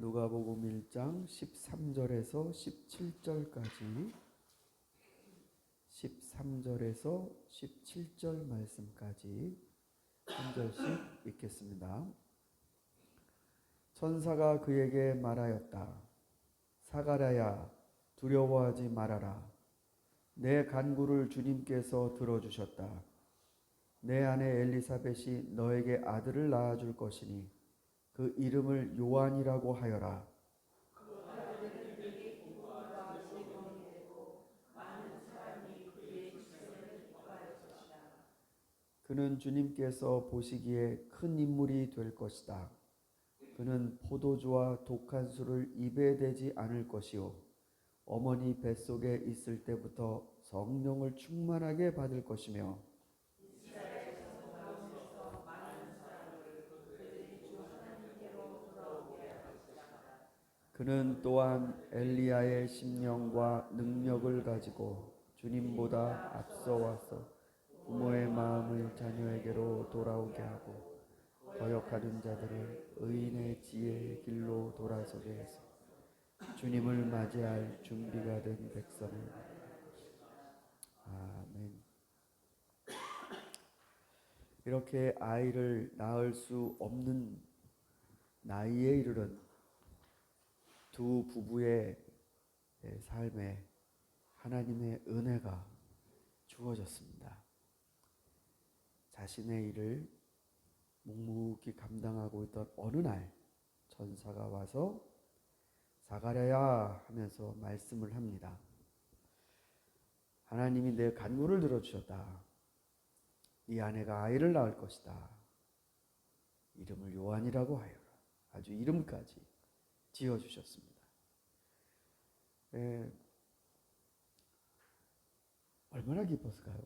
누가복음 1장 13절에서 17절 말씀까지 한 절씩 읽겠습니다. 천사가 그에게 말하였다. 사가랴야, 두려워하지 말아라. 내 간구를 주님께서 들어주셨다. 내 아내 엘리사벳이 너에게 아들을 낳아줄 것이니 그 이름을 요한이라고 하여라. 그는 주님께서 보시기에 큰 인물이 될 것이다. 그는 포도주와 독한 술을 입에 대지 않을 것이요 어머니 뱃속에 있을 때부터 성령을 충만하게 받을 것이며 그는 또한 엘리야의 심령과 능력을 가지고 주님보다 앞서와서 부모의 마음을 자녀에게로 돌아오게 하고 거역하는 자들을 의인의 지혜의 길로 돌아서게 해서 주님을 맞이할 준비가 된 백성을. 아멘. 이렇게 아이를 낳을 수 없는 나이에 이르른 두 부부의 삶에 하나님의 은혜가 주어졌습니다. 자신의 일을 묵묵히 감당하고 있던 어느 날 천사가 와서 사가랴야 하면서 말씀을 합니다. 하나님이 내 간구를 들어주셨다. 네 아내가 아이를 낳을 것이다. 이름을 요한이라고 하여라. 아주 이름까지 지어주셨습니다. 얼마나 기뻤을까요?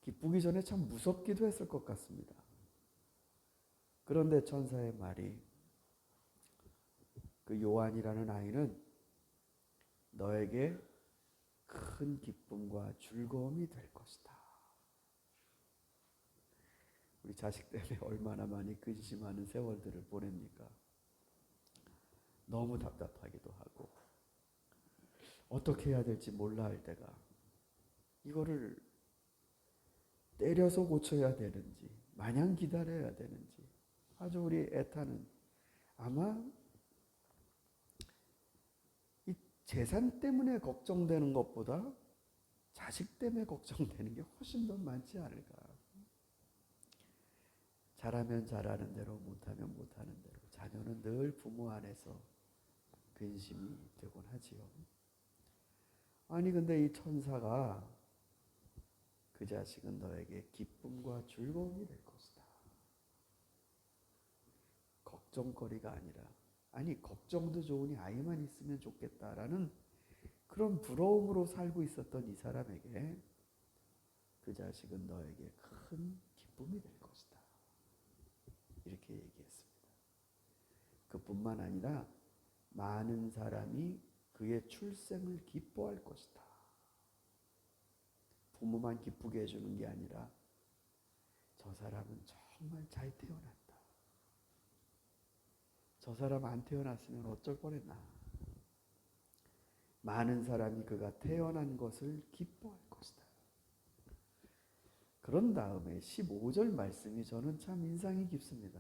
기쁘기 전에 참 무섭기도 했을 것 같습니다. 그런데 천사의 말이 그 요한이라는 아이는 너에게 큰 기쁨과 즐거움이 될 것이다. 우리 자식 때문에 얼마나 많이 근심하는 세월들을 보냅니까? 너무 답답하기도 하고 어떻게 해야 될지 몰라 할 때가 이거를 때려서 고쳐야 되는지 마냥 기다려야 되는지 아주 우리 애타는 아마 이 재산 때문에 걱정되는 것보다 자식 때문에 걱정되는 게 훨씬 더 많지 않을까. 잘하면 잘하는 대로 못하면 못하는 대로 자녀는 늘 부모 안에서 근심이 되곤 하지요. 아니 근데 이 천사가 그 자식은 너에게 기쁨과 즐거움이 될 것이다. 걱정거리가 아니라 아니 걱정도 좋으니 아이만 있으면 좋겠다라는 그런 부러움으로 살고 있었던 이 사람에게 그 자식은 너에게 큰 기쁨이 될 것이다. 이렇게 얘기했습니다. 그뿐만 아니라 많은 사람이 그의 출생을 기뻐할 것이다. 부모만 기쁘게 해주는 게 아니라 저 사람은 정말 잘 태어났다. 저 사람 안 태어났으면 어쩔 뻔했나. 많은 사람이 그가 태어난 것을 기뻐할 것이다. 그런 다음에 15절 말씀이 저는 참 인상이 깊습니다.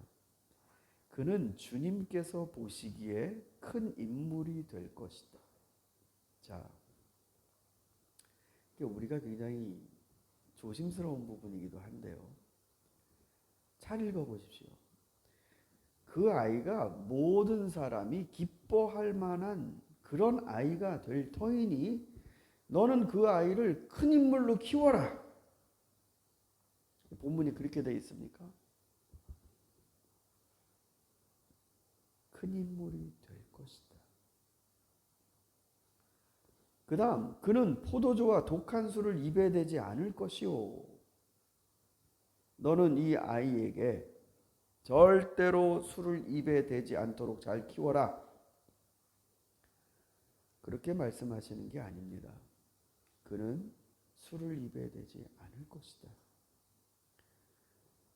그는 주님께서 보시기에 큰 인물이 될 것이다. 자, 우리가 굉장히 조심스러운 부분이기도 한데요. 잘 읽어보십시오. 그 아이가 모든 사람이 기뻐할 만한 그런 아이가 될 터이니 너는 그 아이를 큰 인물로 키워라. 본문이 그렇게 되어 있습니까? 큰 인물이 될 것이다. 그 다음 그는 포도주와 독한 술을 입에 대지 않을 것이요 너는 이 아이에게 절대로 술을 입에 대지 않도록 잘 키워라. 그렇게 말씀하시는 게 아닙니다. 그는 술을 입에 대지 않을 것이다.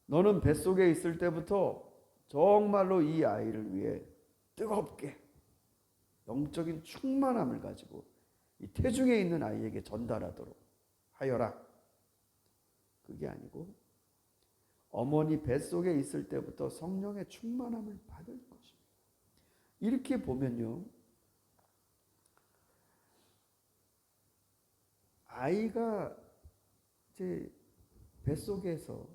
너는 뱃속에 있을 때부터 정말로 이 아이를 위해 뜨겁게 영적인 충만함을 가지고 이 태중에 있는 아이에게 전달하도록 하여라. 그게 아니고 어머니 뱃속에 있을 때부터 성령의 충만함을 받을 것입니다. 이렇게 보면요, 아이가 이제 뱃속에서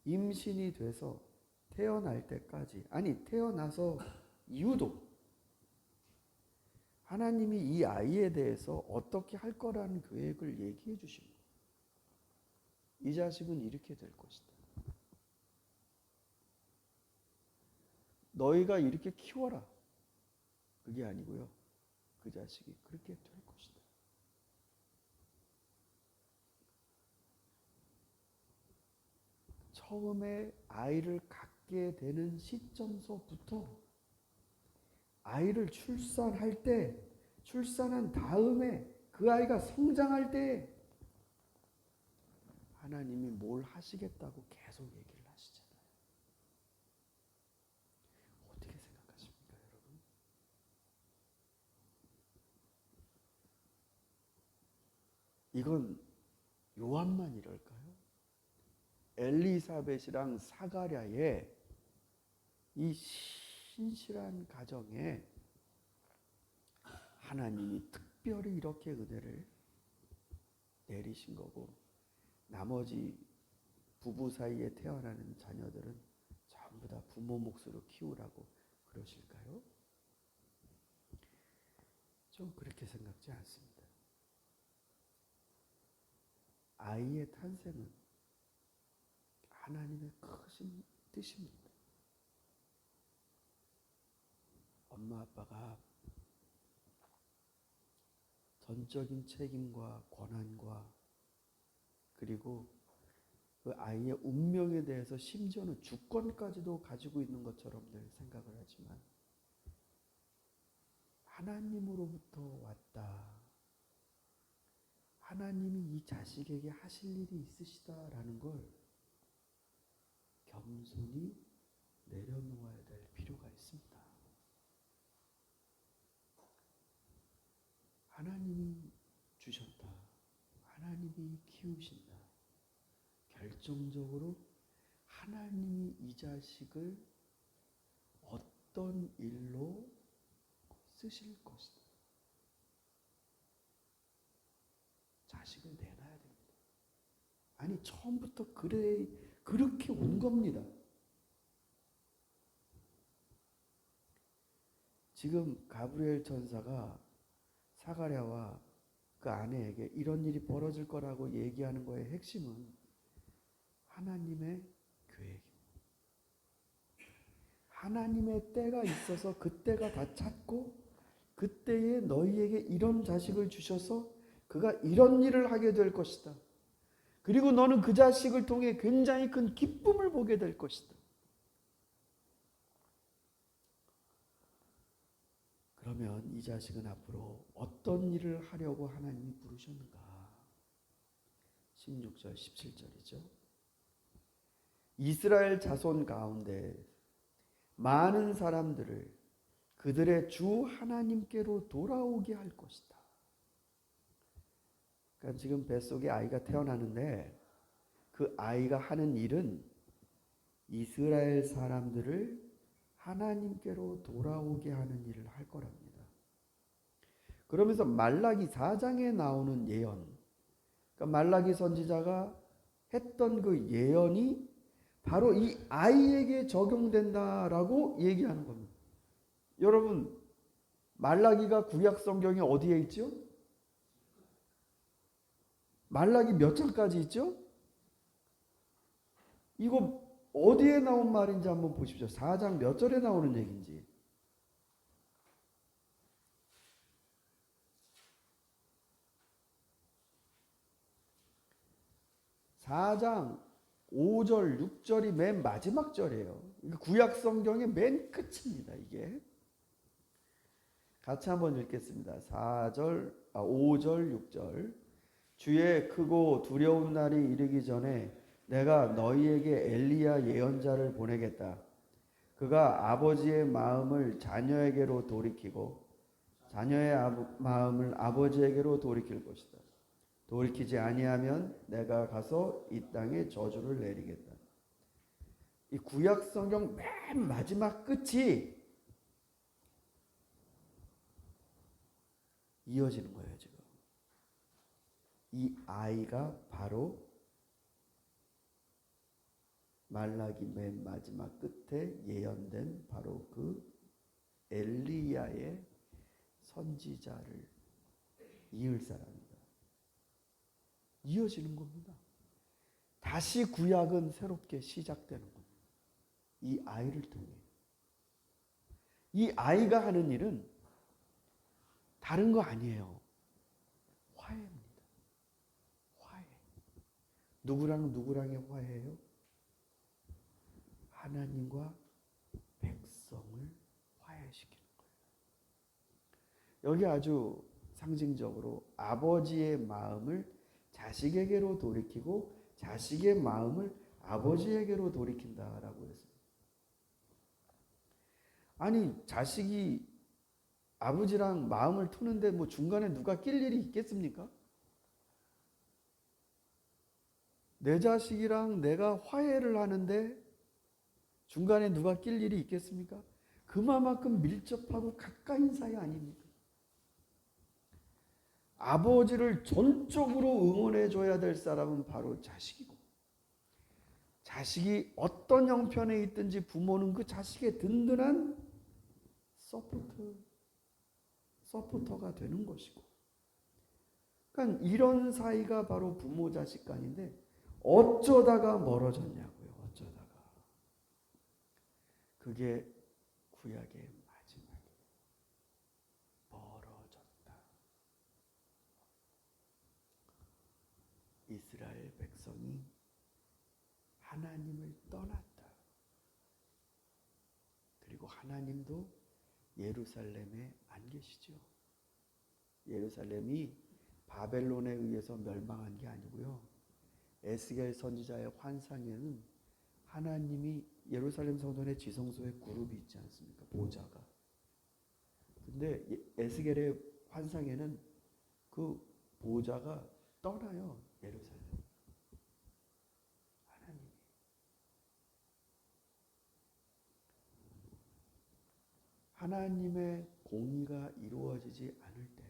임신이 돼서 태어날 때까지, 아니 태어나서 이후도 하나님이 이 아이에 대해서 어떻게 할 거라는 계획을 얘기해 주신 거예요. 이 자식은 이렇게 될 것이다. 너희가 이렇게 키워라. 그게 아니고요, 그 자식이 그렇게 될 것이다. 처음에 아이를 갖게 되는 시점서부터 아이를 출산할 때, 출산한 다음에 그 아이가 성장할 때 하나님이 뭘 하시겠다고 계속 얘기를 하시잖아요. 어떻게 생각하십니까, 여러분? 이건 요한만 이럴까요? 엘리사벳이랑 사가랴의 이 신실한 가정에 하나님이 특별히 이렇게 은혜를 내리신 거고, 나머지 부부 사이에 태어나는 자녀들은 전부 다 부모 몫으로 키우라고 그러실까요? 좀 그렇게 생각지 않습니다. 아이의 탄생은 하나님의 크신 뜻입니다. 엄마 아빠가 전적인 책임과 권한과 그리고 그 아이의 운명에 대해서 심지어는 주권까지도 가지고 있는 것처럼 늘 생각을 하지만 하나님으로부터 왔다. 하나님이 이 자식에게 하실 일이 있으시다라는 걸 겸손히 내려놓아야 될 필요가 있습니다. 하나님이 주셨다. 하나님이 키우신다. 결정적으로 하나님이 이 자식을 어떤 일로 쓰실 것이다. 자식을 내놔야 됩니다. 아니 처음부터 그렇게 온 겁니다. 지금 가브리엘 천사가 사가랴와 그 아내에게 이런 일이 벌어질 거라고 얘기하는 거의 핵심은 하나님의 계획입니다. 하나님의 때가 있어서 그 때가 다 찼고 그때에 너희에게 이런 자식을 주셔서 그가 이런 일을 하게 될 것이다. 그리고 너는 그 자식을 통해 굉장히 큰 기쁨을 보게 될 것이다. 그러면 이 자식은 앞으로 어떤 일을 하려고 하나님이 부르셨는가? 16절, 17절이죠. 이스라엘 자손 가운데 많은 사람들을 그들의 주 하나님께로 돌아오게 할 것이다. 그러니까 지금 뱃속에 아이가 태어나는데 그 아이가 하는 일은 이스라엘 사람들을 하나님께로 돌아오게 하는 일을 할 거랍니다. 그러면서 말라기 4장에 나오는 예언, 그러니까 말라기 선지자가 했던 그 예언이 바로 이 아이에게 적용된다라고 얘기하는 겁니다. 여러분, 말라기가 구약 성경에 어디에 있죠? 말라기 몇 장까지 있죠? 이거 어디에 나온 말인지 한번 보십시오. 4장 몇 절에 나오는 얘기인지. 4장 5절, 6절이 맨 마지막 절이에요. 구약 성경의 맨 끝입니다. 이게. 같이 한번 읽겠습니다. 5절, 6절. 주의 크고 두려운 날이 이르기 전에 내가 너희에게 엘리야 예언자를 보내겠다. 그가 아버지의 마음을 자녀에게로 돌이키고 자녀의 마음을 아버지에게로 돌이킬 것이다. 돌이키지 아니하면 내가 가서 이 땅에 저주를 내리겠다. 이 구약 성경 맨 마지막 끝이 이어지는 거예요, 지금. 이 아이가 바로 말라기 맨 마지막 끝에 예언된 바로 그 엘리야의 선지자를 이을 사람이다. 이어지는 겁니다. 다시 구약은 새롭게 시작되는 겁니다. 이 아이를 통해. 이 아이가 하는 일은 다른 거 아니에요. 화해입니다. 화해. 누구랑 누구랑의 화해예요? 하나님과 백성을 화해시키는 거예요. 여기 아주 상징적으로 아버지의 마음을 자식에게로 돌이키고 자식의 마음을 아버지에게로 돌이킨다라고 했습니다. 아니, 자식이 아버지랑 마음을 트는데 뭐 중간에 누가 낄 일이 있겠습니까? 내 자식이랑 내가 화해를 하는데 중간에 누가 낄 일이 있겠습니까? 그만큼 밀접하고 가까인 사이 아닙니까? 아버지를 전적으로 응원해 줘야 될 사람은 바로 자식이고, 자식이 어떤 형편에 있든지 부모는 그 자식의 든든한 서포터가 되는 것이고, 그러니까 이런 사이가 바로 부모 자식 간인데 어쩌다가 멀어졌냐고요. 어쩌다가. 그게 구약의 마지막이에요. 멀어졌다. 이스라엘 백성이 하나님을 떠났다. 그리고 하나님도 예루살렘에 안 계시죠. 예루살렘이 바벨론에 의해서 멸망한 게 아니고요. 에스겔 선지자의 환상에는 하나님이 예루살렘 성전의 지성소에 그룹이 있지 않습니까? 보좌가. 근데 에스겔의 환상에는 그 보좌가 떠나요. 예루살렘. 하나님의 공의가 이루어지지 않을 때,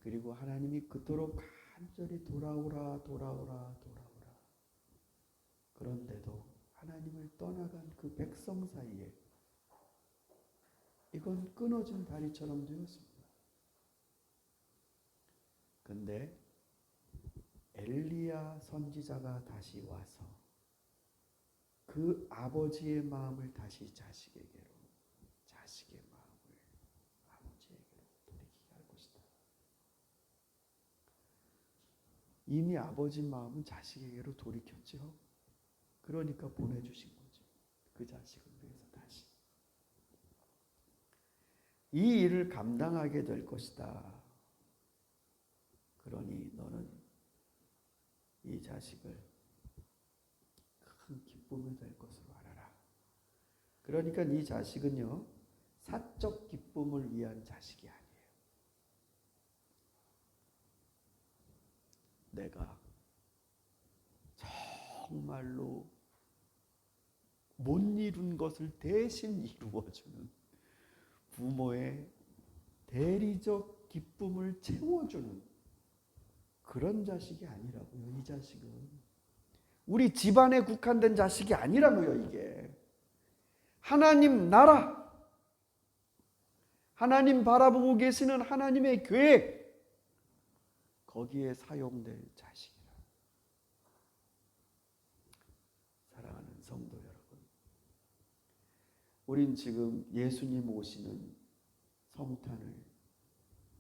그리고 하나님이 그토록 간절히 돌아오라. 그런데도 하나님을 떠나간 그 백성 사이에 이건 끊어진 다리처럼 되었습니다. 근데 엘리야 선지자가 다시 와서 그 아버지의 마음을 다시 자식에게로, 자식의 마음을 아버지에게로 돌이키게 할 것이다. 이미 아버지 마음은 자식에게로 돌이켰죠. 그러니까 보내주신 거죠. 그 자식을 위해서 다시. 이 일을 감당하게 될 것이다. 그러니 너는 이 자식을 큰 기쁨이 될 것으로 알아라. 그러니까 이 자식은요, 사적 기쁨을 위한 자식이 아니에요. 내가 정말로 못 이룬 것을 대신 이루어주는 부모의 대리적 기쁨을 채워주는 그런 자식이 아니라고요. 이 자식은 우리 집안에 국한된 자식이 아니라고요. 이게 하나님 나라, 하나님 바라보고 계시는 하나님의 계획, 거기에 사용될 자식이라. 사랑하는 성도 여러분, 우린 지금 예수님 오시는 성탄을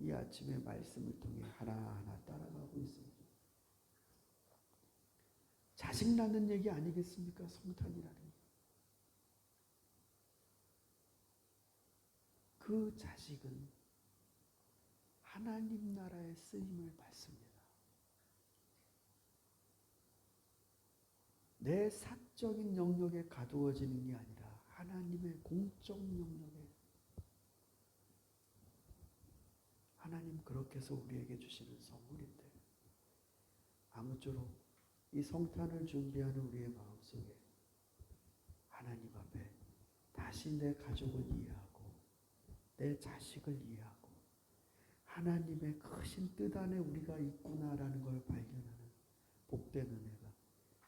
이 아침의 말씀을 통해 하나하나 따라가고 있습니다. 자식 낳는 얘기 아니겠습니까? 성탄이라는 게. 그 자식은 하나님 나라의 쓰임을 받습니다. 내 사적인 영역에 가두어지는 게 아니라 하나님의 공적 영역에 하나님 그렇게 해서 우리에게 주시는 선물인데 아무쪼록 이 성탄을 준비하는 우리의 마음속에 하나님 앞에 다시 내 가족을 이해하고 내 자식을 이해하고 하나님의 크신 뜻 안에 우리가 있구나라는 걸 발견하는 복된 은혜가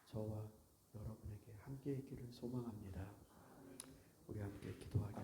저와 여러분에게 함께 있기를 소망합니다. 우리 함께 기도하겠습니다.